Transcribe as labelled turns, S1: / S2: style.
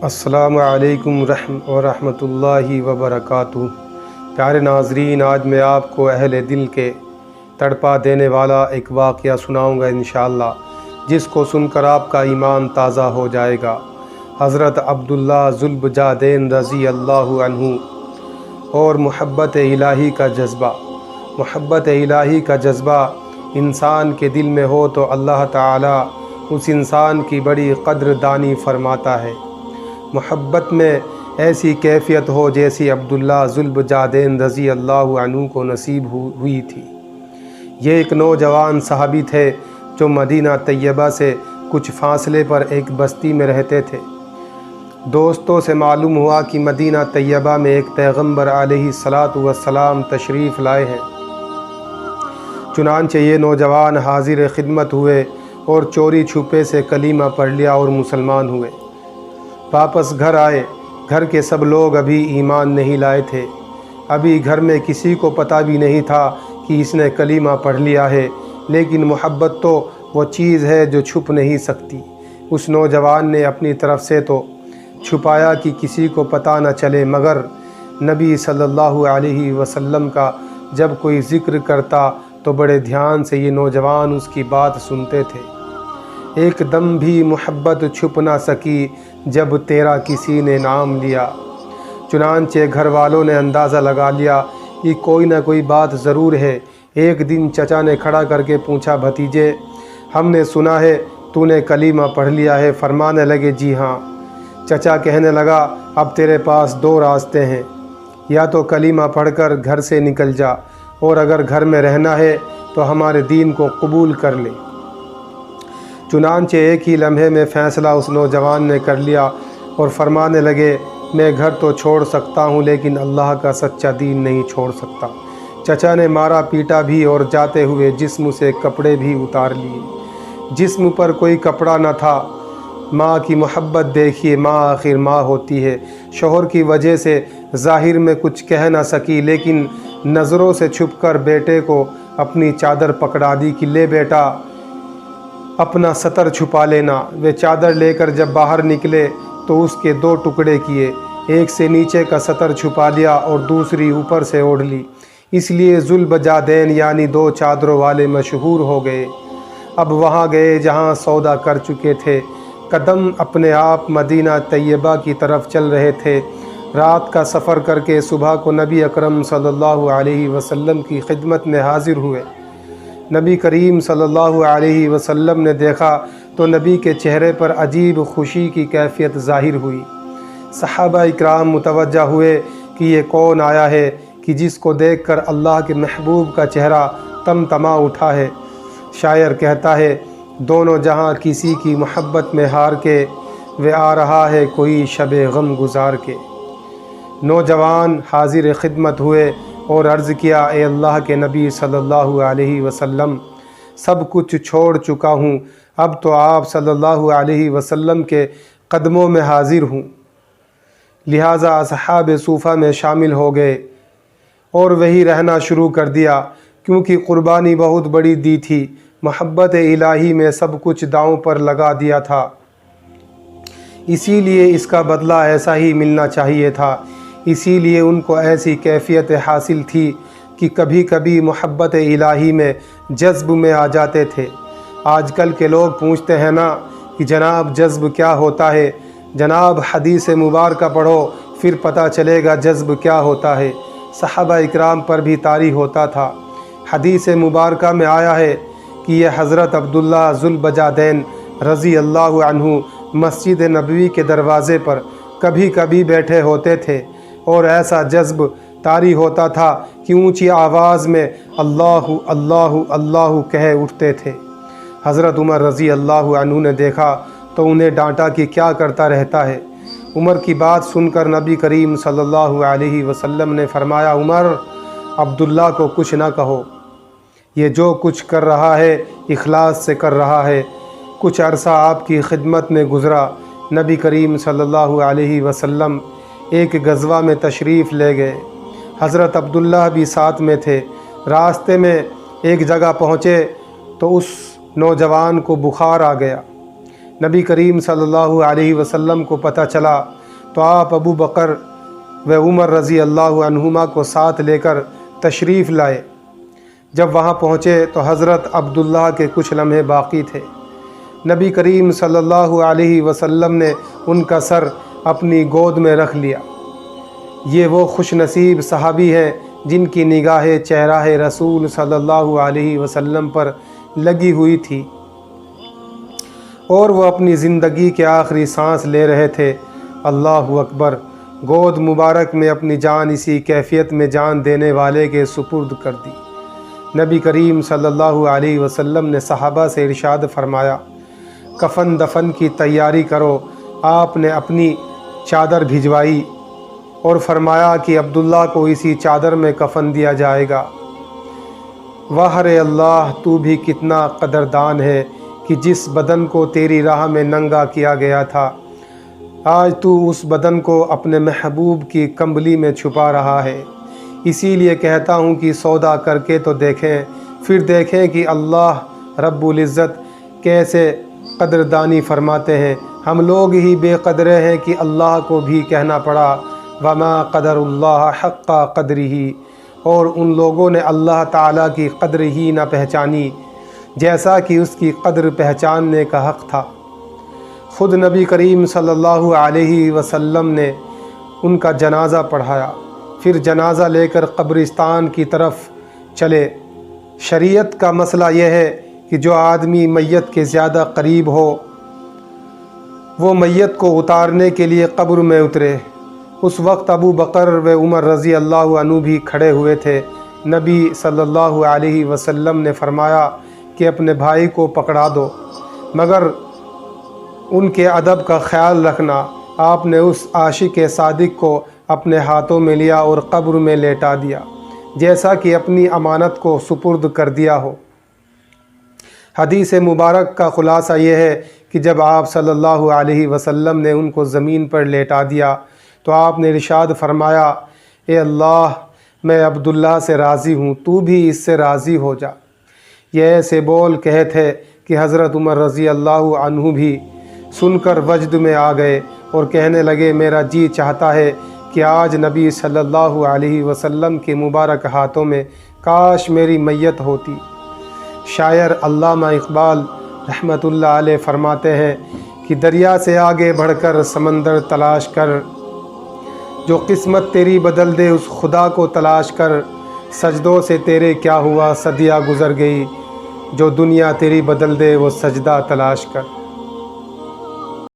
S1: السلام علیکم ورحمۃ اللہ وبرکاتہ۔ پیارے ناظرین، آج میں آپ کو اہل دل کے تڑپا دینے والا ایک واقعہ سناؤں گا انشاءاللہ، جس کو سن کر آپ کا ایمان تازہ ہو جائے گا۔ حضرت عبداللہ ذوالبجادین رضی اللہ عنہ اور محبت الہی کا جذبہ۔ محبت الہی کا جذبہ انسان کے دل میں ہو تو اللہ تعالیٰ اس انسان کی بڑی قدر دانی فرماتا ہے۔ محبت میں ایسی کیفیت ہو جیسی عبداللہ ذوالبجادین رضی اللہ عنہ کو نصیب ہوئی تھی۔ یہ ایک نوجوان صحابی تھے جو مدینہ طیبہ سے کچھ فاصلے پر ایک بستی میں رہتے تھے۔ دوستوں سے معلوم ہوا کہ مدینہ طیبہ میں ایک پیغمبر علیہ الصلاۃ والسلام تشریف لائے ہیں۔ چنانچہ یہ نوجوان حاضر خدمت ہوئے اور چوری چھپے سے کلمہ پڑھ لیا اور مسلمان ہوئے۔ واپس گھر آئے۔ گھر کے سب لوگ ابھی ایمان نہیں لائے تھے۔ ابھی گھر میں کسی کو پتہ بھی نہیں تھا کہ اس نے کلمہ پڑھ لیا ہے، لیکن محبت تو وہ چیز ہے جو چھپ نہیں سکتی۔ اس نوجوان نے اپنی طرف سے تو چھپایا کہ کسی کو پتہ نہ چلے، مگر نبی صلی اللہ علیہ وسلم کا جب کوئی ذکر کرتا تو بڑے دھیان سے یہ نوجوان اس کی بات سنتے تھے۔ ایک دم بھی محبت چھپ نہ سکی جب تیرا کسی نے نام لیا۔ چنانچہ گھر والوں نے اندازہ لگا لیا کہ کوئی نہ کوئی بات ضرور ہے۔ ایک دن چچا نے کھڑا کر کے پوچھا، بھتیجے، ہم نے سنا ہے تو نے کلمہ پڑھ لیا ہے؟ فرمانے لگے، جی ہاں۔ چچا کہنے لگا، اب تیرے پاس دو راستے ہیں، یا تو کلمہ پڑھ کر گھر سے نکل جا، اور اگر گھر میں رہنا ہے تو ہمارے دین کو قبول کر لے۔ چنانچہ ایک ہی لمحے میں فیصلہ اس نوجوان نے کر لیا اور فرمانے لگے، میں گھر تو چھوڑ سکتا ہوں لیکن اللہ کا سچا دین نہیں چھوڑ سکتا۔ چچا نے مارا پیٹا بھی اور جاتے ہوئے جسم سے کپڑے بھی اتار لیے۔ جسم پر کوئی کپڑا نہ تھا۔ ماں کی محبت دیکھیے، ماں آخر ماں ہوتی ہے۔ شوہر کی وجہ سے ظاہر میں کچھ کہہ نہ سکی، لیکن نظروں سے چھپ کر بیٹے کو اپنی چادر پکڑا دی کہ لے بیٹا، اپنا سطر چھپا لینا۔ وہ چادر لے کر جب باہر نکلے تو اس کے دو ٹکڑے کیے، ایک سے نیچے کا سطر چھپا لیا اور دوسری اوپر سے اوڑھ لی۔ اس لیے ذوالبجادین یعنی دو چادروں والے مشہور ہو گئے۔ اب وہاں گئے جہاں سودا کر چکے تھے۔ قدم اپنے آپ مدینہ طیبہ کی طرف چل رہے تھے۔ رات کا سفر کر کے صبح کو نبی اکرم صلی اللہ علیہ وسلم کی خدمت میں حاضر ہوئے۔ نبی کریم صلی اللہ علیہ وسلم نے دیکھا تو نبی کے چہرے پر عجیب خوشی کی کیفیت ظاہر ہوئی۔ صحابہ اکرام متوجہ ہوئے کہ یہ کون آیا ہے کہ جس کو دیکھ کر اللہ کے محبوب کا چہرہ تمتما اٹھا ہے۔ شاعر کہتا ہے، دونوں جہاں کسی کی محبت میں ہار کے، وہ آ رہا ہے کوئی شب غم گزار کے۔ نوجوان حاضر خدمت ہوئے اور عرض کیا، اے اللہ کے نبی صلی اللہ علیہ وسلم، سب کچھ چھوڑ چکا ہوں، اب تو آپ صلی اللہ علیہ وسلم کے قدموں میں حاضر ہوں۔ لہٰذا اصحاب صوفہ میں شامل ہو گئے اور وہی رہنا شروع کر دیا، کیونکہ قربانی بہت بڑی دی تھی۔ محبت الہی میں سب کچھ داؤں پر لگا دیا تھا، اسی لیے اس کا بدلہ ایسا ہی ملنا چاہیے تھا۔ اسی لیے ان کو ایسی کیفیت حاصل تھی کہ کبھی کبھی محبت الہی میں جذب میں آ جاتے تھے۔ آج کل کے لوگ پوچھتے ہیں نا کہ جناب جذب کیا ہوتا ہے؟ جناب حدیث مبارکہ پڑھو پھر پتہ چلے گا جذب کیا ہوتا ہے۔ صحابہ اکرام پر بھی طاری ہوتا تھا۔ حدیث مبارکہ میں آیا ہے کہ یہ حضرت عبداللہ ذوالبجادین رضی اللہ عنہ مسجد نبوی کے دروازے پر کبھی کبھی بیٹھے ہوتے تھے اور ایسا جذب طاری ہوتا تھا کہ اونچی آواز میں اللہ اللہ اللہ کہہ اٹھتے تھے۔ حضرت عمر رضی اللہ عنہ نے دیکھا تو انہیں ڈانٹا کہ کیا کرتا رہتا ہے۔ عمر کی بات سن کر نبی کریم صلی اللہ علیہ وسلم نے فرمایا، عمر، عبداللہ کو کچھ نہ کہو، یہ جو کچھ کر رہا ہے اخلاص سے کر رہا ہے۔ کچھ عرصہ آپ کی خدمت میں گزرا۔ نبی کریم صلی اللہ علیہ وسلم ایک غزوہ میں تشریف لے گئے۔ حضرت عبداللہ بھی ساتھ میں تھے۔ راستے میں ایک جگہ پہنچے تو اس نوجوان کو بخار آ گیا۔ نبی کریم صلی اللہ علیہ وسلم کو پتہ چلا تو آپ ابو بکر و عمر رضی اللہ عنہما کو ساتھ لے کر تشریف لائے۔ جب وہاں پہنچے تو حضرت عبداللہ کے کچھ لمحے باقی تھے۔ نبی کریم صلی اللہ علیہ وسلم نے ان کا سر اپنی گود میں رکھ لیا۔ یہ وہ خوش نصیب صحابی ہیں جن کی نگاہ چہرہ رسول صلی اللہ علیہ وسلم پر لگی ہوئی تھی اور وہ اپنی زندگی کے آخری سانس لے رہے تھے۔ اللہ اکبر! گود مبارک میں اپنی جان اسی کیفیت میں جان دینے والے کے سپرد کر دی۔ نبی کریم صلی اللہ علیہ وسلم نے صحابہ سے ارشاد فرمایا، کفن دفن کی تیاری کرو۔ آپ نے اپنی چادر بھجوائی اور فرمایا کہ عبداللہ کو اسی چادر میں کفن دیا جائے گا۔ واہ رے اللہ! تو بھی کتنا قدردان ہے کہ جس بدن کو تیری راہ میں ننگا کیا گیا تھا، آج تو اس بدن کو اپنے محبوب کی کمبلی میں چھپا رہا ہے۔ اسی لیے کہتا ہوں کہ سودا کر کے تو دیکھیں، پھر دیکھیں کہ اللہ رب العزت کیسے قدردانی فرماتے ہیں۔ ہم لوگ ہی بے قدرے ہیں کہ اللہ کو بھی کہنا پڑا وما قدر اللہ حق قدرہ، اور ان لوگوں نے اللہ تعالیٰ کی قدر ہی نہ پہچانی جیسا کہ اس کی قدر پہچاننے کا حق تھا۔ خود نبی کریم صلی اللہ علیہ وسلم نے ان کا جنازہ پڑھایا، پھر جنازہ لے کر قبرستان کی طرف چلے۔ شریعت کا مسئلہ یہ ہے کہ جو آدمی میت کے زیادہ قریب ہو وہ میت کو اتارنے کے لیے قبر میں اترے۔ اس وقت ابو بکر و عمر رضی اللہ عنہ بھی کھڑے ہوئے تھے۔ نبی صلی اللہ علیہ وسلم نے فرمایا کہ اپنے بھائی کو پکڑا دو، مگر ان کے ادب کا خیال رکھنا۔ آپ نے اس عاشق صادق کو اپنے ہاتھوں میں لیا اور قبر میں لیٹا دیا جیسا کہ اپنی امانت کو سپرد کر دیا ہو۔ حدیث مبارک کا خلاصہ یہ ہے کہ جب آپ صلی اللہ علیہ وسلم نے ان کو زمین پر لیٹا دیا تو آپ نے ارشاد فرمایا، اے اللہ، میں عبداللہ سے راضی ہوں، تو بھی اس سے راضی ہو جا۔ یہ ایسے بول کہے تھے کہ حضرت عمر رضی اللہ عنہ بھی سن کر وجد میں آ گئے اور کہنے لگے، میرا جی چاہتا ہے کہ آج نبی صلی اللہ علیہ وسلم کے مبارک ہاتھوں میں کاش میری میت ہوتی۔ شاعر علامہ اقبال رحمۃ اللہ علیہ فرماتے ہیں کہ دریا سے آگے بڑھ کر سمندر تلاش کر، جو قسمت تیری بدل دے اس خدا کو تلاش کر، سجدوں سے تیرے کیا ہوا صدیاں گزر گئی، جو دنیا تیری بدل دے وہ سجدہ تلاش کر۔